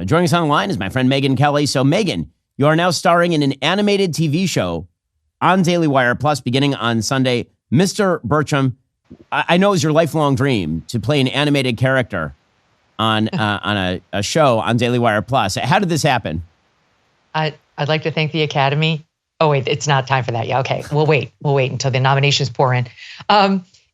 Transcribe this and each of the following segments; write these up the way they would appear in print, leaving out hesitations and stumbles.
Joining us on the line is my friend Megyn Kelly. So, Megyn, you are now starring in an animated TV show on Daily Wire Plus beginning on Sunday. Mr. Birchum, I know it was your lifelong dream to play an animated character on a show on Daily Wire Plus. How did this happen? I'd like to thank the Academy. Oh, wait, it's not time for that. Yeah, okay. We'll wait until the nominations pour in.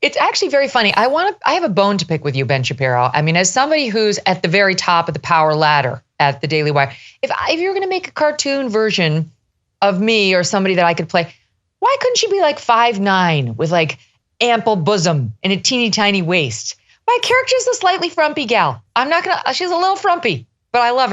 It's actually very funny. I have a bone to pick with you, Ben Shapiro. I mean, as somebody who's at the very top of the power ladder at the Daily Wire, if you're going to make a cartoon version of me or somebody that I could play, why couldn't she be like 5'9" with like ample bosom and a teeny tiny waist? My character's a slightly frumpy gal. She's a little frumpy, but I love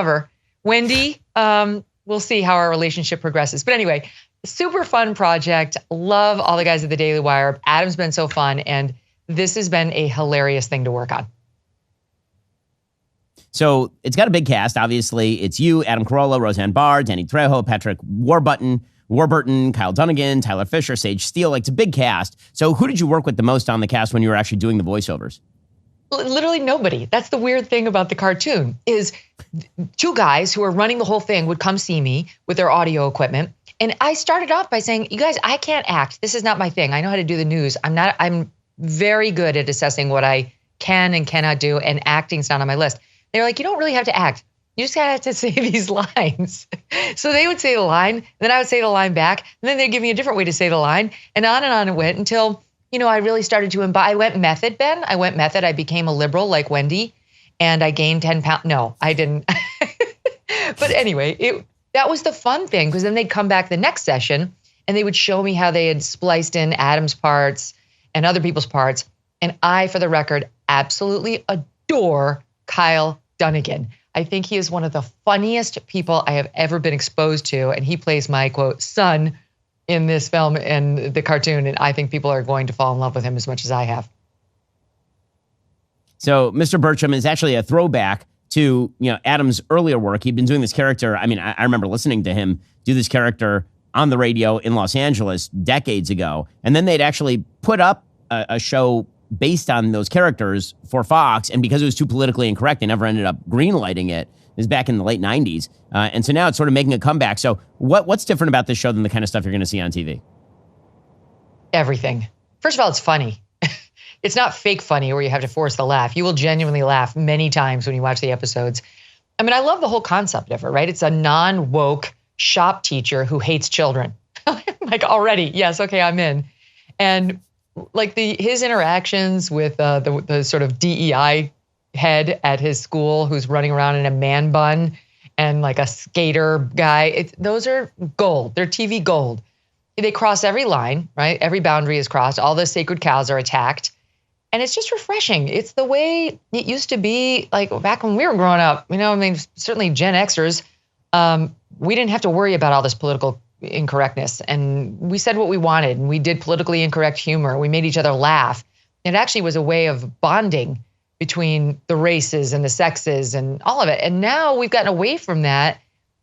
her. Wendy, we'll see how our relationship progresses. But anyway, super fun project. Love all the guys at the Daily Wire. Adam's been so fun, and this has been a hilarious thing to work on. So it's got a big cast, obviously. It's you, Adam Carolla, Roseanne Barr, Danny Trejo, Patrick Warburton, Kyle Dunnigan, Tyler Fisher, Sage Steele. Like, it's a big cast. So who did you work with the most on the cast when you were actually doing the voiceovers? Literally nobody. That's the weird thing about the cartoon is two guys who are running the whole thing would come see me with their audio equipment. And I started off by saying, you guys, I can't act. This is not my thing. I know how to do the news. I'm very good at assessing what I can and cannot do, and acting's not on my list. They're like, you don't really have to act. You just have to say these lines. So they would say the line, then I would say the line back, and then they'd give me a different way to say the line, and on it went until, I really started to I went method, Ben. I became a liberal like Wendy, and I gained 10 pounds. No, I didn't. But anyway, that was the fun thing, because then they'd come back the next session and they would show me how they had spliced in Adam's parts and other people's parts. And I, for the record, absolutely adore Kyle Dunnigan. I think he is one of the funniest people I have ever been exposed to. And he plays my, quote, son in this film and the cartoon. And I think people are going to fall in love with him as much as I have. So Mr. Birchum is actually a throwback to Adam's earlier work. He'd been doing this character. I mean, I remember listening to him do this character on the radio in Los Angeles decades ago. And then they'd actually put up a show based on those characters for Fox. And because it was too politically incorrect, they never ended up greenlighting it. It was back in the late 90s. And so now it's sort of making a comeback. So what's different about this show than the kind of stuff you're going to see on TV? Everything. First of all, it's funny. It's not fake funny where you have to force the laugh. You will genuinely laugh many times when you watch the episodes. I mean, I love the whole concept of it, right? It's a non-woke shop teacher who hates children. Like, already, yes, okay, I'm in. And like his interactions with the sort of DEI head at his school who's running around in a man bun and like a skater guy, those are gold. They're TV gold. They cross every line, right? Every boundary is crossed. All the sacred cows are attacked. And it's just refreshing. It's the way it used to be, like back when we were growing up. Certainly Gen Xers, we didn't have to worry about all this political incorrectness. And we said what we wanted, and we did politically incorrect humor. We made each other laugh. It actually was a way of bonding between the races and the sexes and all of it. And now we've gotten away from that.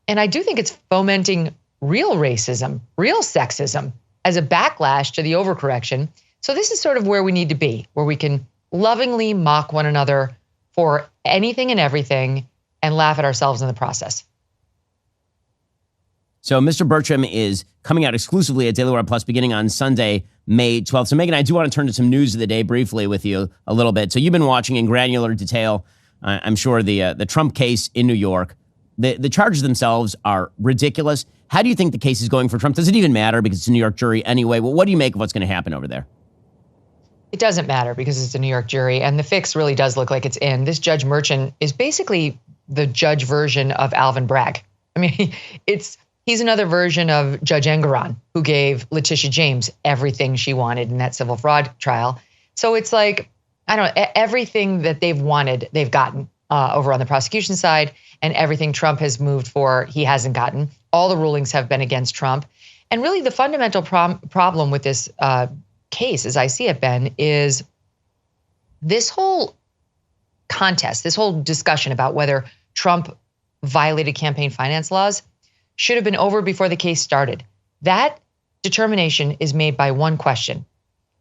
And I do think it's fomenting real racism, real sexism as a backlash to the overcorrection. So this is sort of where we need to be, where we can lovingly mock one another for anything and everything and laugh at ourselves in the process. So Mr. Birchum is coming out exclusively at Daily Wire Plus beginning on Sunday, May 12th. So Megyn, I do want to turn to some news of the day briefly with you a little bit. So you've been watching in granular detail, I'm sure, the Trump case in New York. The charges themselves are ridiculous. How do you think the case is going for Trump? Does it even matter because it's a New York jury anyway? Well, what do you make of what's going to happen over there? It doesn't matter because it's a New York jury, and the fix really does look like it's in. This Judge Merchant is basically the judge version of Alvin Bragg. I mean, he's another version of Judge Engoron, who gave Letitia James everything she wanted in that civil fraud trial. So it's like, I don't know, everything that they've wanted, they've gotten over on the prosecution side, and everything Trump has moved for, he hasn't gotten. All the rulings have been against Trump. And really the fundamental problem with this case, as I see it, Ben, is this whole contest, this whole discussion about whether Trump violated campaign finance laws should have been over before the case started. That determination is made by one question.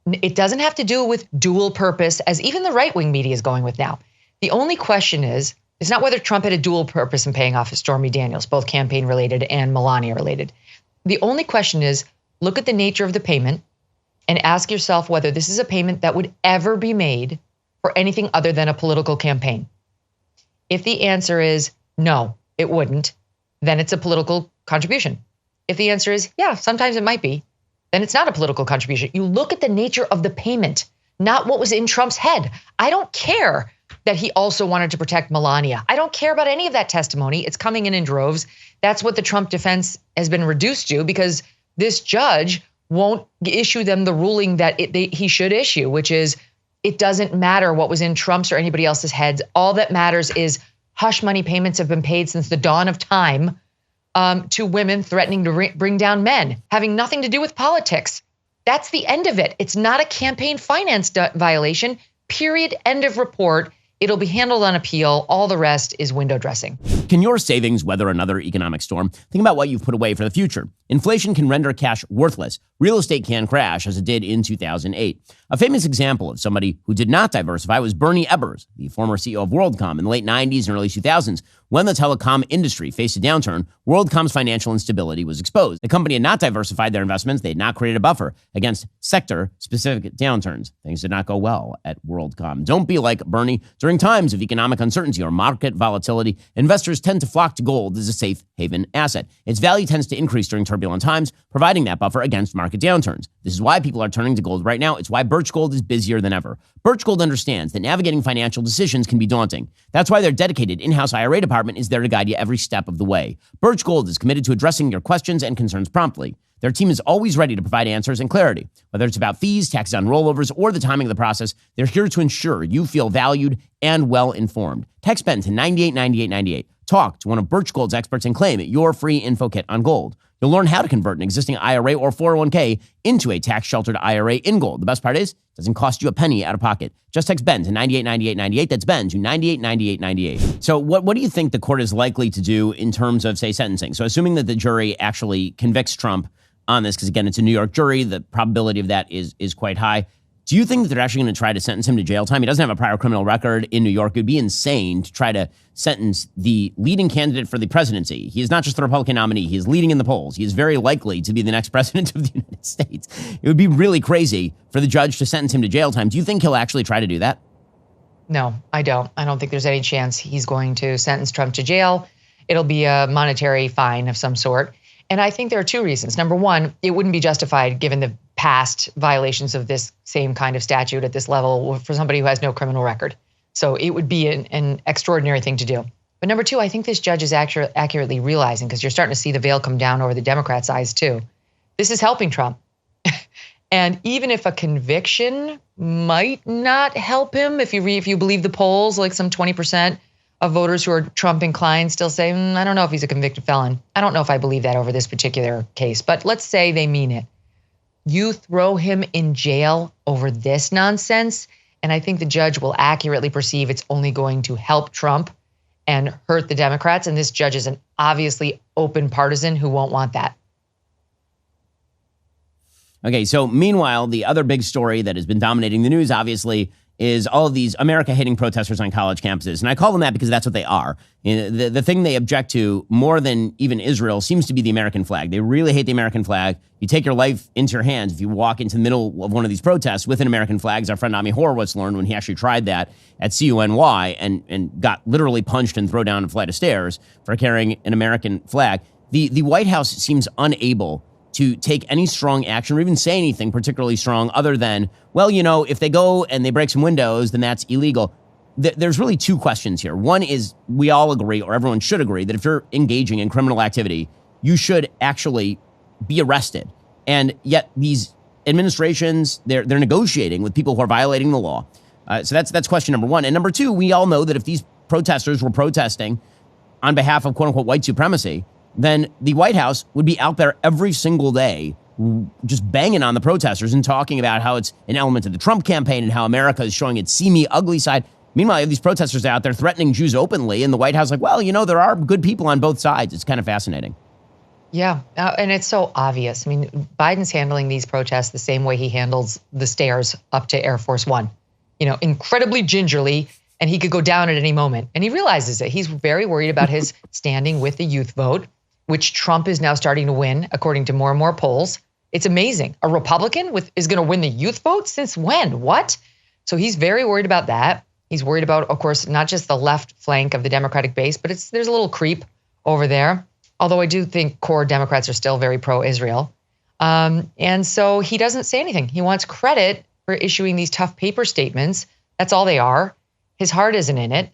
It doesn't have to do with dual purpose, as even the right-wing media is going with now. The only question is, It's not whether Trump had a dual purpose in paying off Stormy Daniels, both campaign related and Melania related. The only question is, look at the nature of the payment and ask yourself whether this is a payment that would ever be made for anything other than a political campaign. If the answer is no, it wouldn't, then it's a political contribution. If the answer is, yeah, sometimes it might be, then it's not a political contribution. You look at the nature of the payment, not what was in Trump's head. I don't care that he also wanted to protect Melania. I don't care about any of that testimony. It's coming in droves. That's what the Trump defense has been reduced to, because this judge won't issue them the ruling that he should issue, which is it doesn't matter what was in Trump's or anybody else's heads. All that matters is hush money payments have been paid since the dawn of time to women threatening to bring down men, having nothing to do with politics. That's the end of it. It's not a campaign finance violation, period, end of report. It'll be handled on appeal. All the rest is window dressing. Can your savings weather another economic storm? Think about what you've put away for the future. Inflation can render cash worthless. Real estate can crash, as it did in 2008. A famous example of somebody who did not diversify was Bernie Ebbers, the former CEO of WorldCom in the late 90s and early 2000s. When the telecom industry faced a downturn, WorldCom's financial instability was exposed. The company had not diversified their investments. They had not created a buffer against sector-specific downturns. Things did not go well at WorldCom. Don't be like Bernie. During times of economic uncertainty or market volatility, investors tend to flock to gold as a safe haven asset. Its value tends to increase during turbulent times, providing that buffer against market downturns. This is why people are turning to gold right now. It's why Birch Gold is busier than ever. Birch Gold understands that navigating financial decisions can be daunting. That's why their dedicated in-house IRA department is there to guide you every step of the way. Birch Gold is committed to addressing your questions and concerns promptly. Their team is always ready to provide answers and clarity. Whether it's about fees, taxes on rollovers, or the timing of the process, they're here to ensure you feel valued and well-informed. Text BEN to 989898. Talk to one of Birch Gold's experts and claim your free info kit on gold. You'll learn how to convert an existing IRA or 401k into a tax-sheltered IRA in gold. The best part is, it doesn't cost you a penny out of pocket. Just text BEN to 989898. That's BEN to 989898. So what do you think the court is likely to do in terms of, say, sentencing? So assuming that the jury actually convicts Trump on this, because again, it's a New York jury, the probability of that is quite high. Do you think that they're actually going to try to sentence him to jail time? He doesn't have a prior criminal record in New York. It would be insane to try to sentence the leading candidate for the presidency. He is not just the Republican nominee. He is leading in the polls. He is very likely to be the next president of the United States. It would be really crazy for the judge to sentence him to jail time. Do you think he'll actually try to do that? No, I don't. I don't think there's any chance he's going to sentence Trump to jail. It'll be a monetary fine of some sort. And I think there are two reasons. Number one, it wouldn't be justified given the past violations of this same kind of statute at this level for somebody who has no criminal record. So it would be an extraordinary thing to do. But number two, I think this judge is accurately realizing, because you're starting to see the veil come down over the Democrats' eyes too. This is helping Trump. And even if a conviction might not help him, if you believe the polls, like some 20% of voters who are Trump inclined still say, I don't know if he's a convicted felon. I don't know if I believe that over this particular case, but let's say they mean it. You throw him in jail over this nonsense, and I think the judge will accurately perceive it's only going to help Trump and hurt the Democrats. And this judge is an obviously open partisan who won't want that. Okay, so meanwhile, the other big story that has been dominating the news, obviously, is all of these America-hating protesters on college campuses. And I call them that because that's what they are. The thing they object to more than even Israel seems to be the American flag. They really hate the American flag. You take your life into your hands if you walk into the middle of one of these protests with an American flag, as our friend Ami Horowitz learned when he actually tried that at CUNY and got literally punched and thrown down a flight of stairs for carrying an American flag. The White House seems unable to take any strong action or even say anything particularly strong other than, well, if they go and they break some windows, then that's illegal. There's really two questions here. One is, we all agree, or everyone should agree, that if you're engaging in criminal activity, you should actually be arrested. And yet these administrations, they're negotiating with people who are violating the law. So that's question number one. And number two, we all know that if these protesters were protesting on behalf of quote unquote white supremacy, then the White House would be out there every single day just banging on the protesters and talking about how it's an element of the Trump campaign and how America is showing its see me ugly side. Meanwhile, you have these protesters out there threatening Jews openly, and the White House like, well, there are good people on both sides. It's kind of fascinating. Yeah, and it's so obvious. I mean, Biden's handling these protests the same way he handles the stairs up to Air Force One. Incredibly gingerly, and he could go down at any moment. And he realizes it. He's very worried about his standing with the youth vote, which Trump is now starting to win, according to more and more polls. It's amazing. A Republican is going to win the youth vote? Since when? What? So he's very worried about that. He's worried about, of course, not just the left flank of the Democratic base, but there's a little creep over there. Although I do think core Democrats are still very pro-Israel. And so he doesn't say anything. He wants credit for issuing these tough paper statements. That's all they are. His heart isn't in it.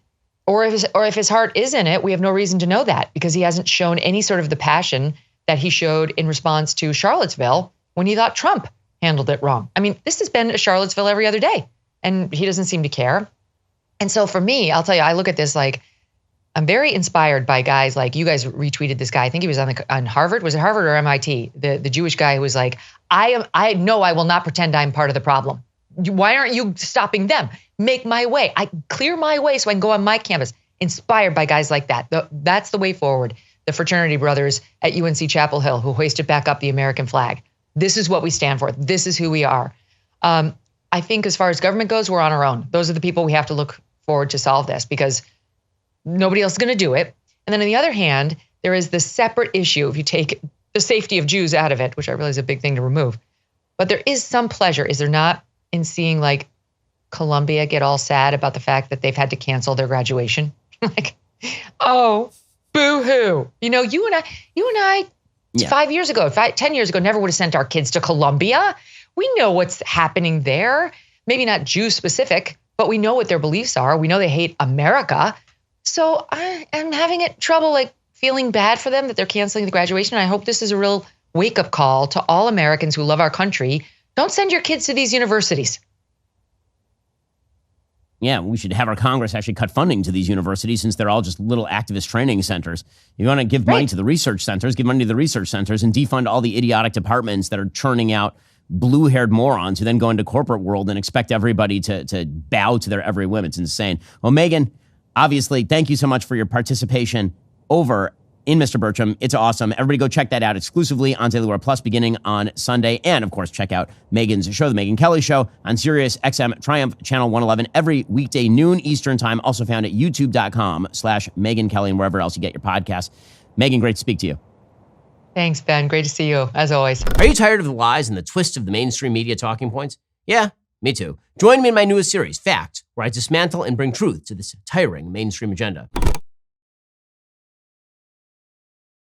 Or if his heart is in it, we have no reason to know that because he hasn't shown any sort of the passion that he showed in response to Charlottesville when he thought Trump handled it wrong. I mean, this has been Charlottesville every other day, and he doesn't seem to care. And so for me, I'll tell you, I look at this like I'm very inspired by guys like you guys retweeted this guy. I think he was on Harvard. Was it Harvard or MIT? The Jewish guy who was like, I know I will not pretend I'm part of the problem. Why aren't you stopping them? Make my way. I clear my way so I can go on my campus. Inspired by guys like that. That's the way forward. The fraternity brothers at UNC Chapel Hill who hoisted back up the American flag. This is what we stand for. This is who we are. I think as far as government goes, we're on our own. Those are the people we have to look forward to solve this because nobody else is going to do it. And then on the other hand, there is the separate issue if you take the safety of Jews out of it, which I realize is a big thing to remove. But there is some pleasure, is there not, in seeing like Columbia get all sad about the fact that they've had to cancel their graduation? Like, oh, boo-hoo. You know, you and I, 5 years ago, 10 years ago, never would have sent our kids to Columbia. We know what's happening there. Maybe not Jew specific, but we know what their beliefs are. We know they hate America. So I am having trouble like feeling bad for them that they're canceling the graduation. I hope this is a real wake-up call to all Americans who love our country. Don't send your kids to these universities. Yeah, we should have our Congress actually cut funding to these universities since they're all just little activist training centers. You want to give money to the research centers, give money to the research centers and defund all the idiotic departments that are churning out blue-haired morons who then go into corporate world and expect everybody to bow to their every whim. It's insane. Well, Megyn, obviously, thank you so much for your participation over in Mr. Birchum. It's awesome. Everybody go check that out exclusively on Daily Wire Plus beginning on Sunday. And, of course, check out Megyn's show, The Megyn Kelly Show, on Sirius XM Triumph Channel 111 every weekday, noon Eastern Time. Also found at youtube.com/Megyn Kelly and wherever else you get your podcasts. Megyn, great to speak to you. Thanks, Ben. Great to see you, as always. Are you tired of the lies and the twists of the mainstream media talking points? Yeah, me too. Join me in my newest series, Fact, where I dismantle and bring truth to this tiring mainstream agenda.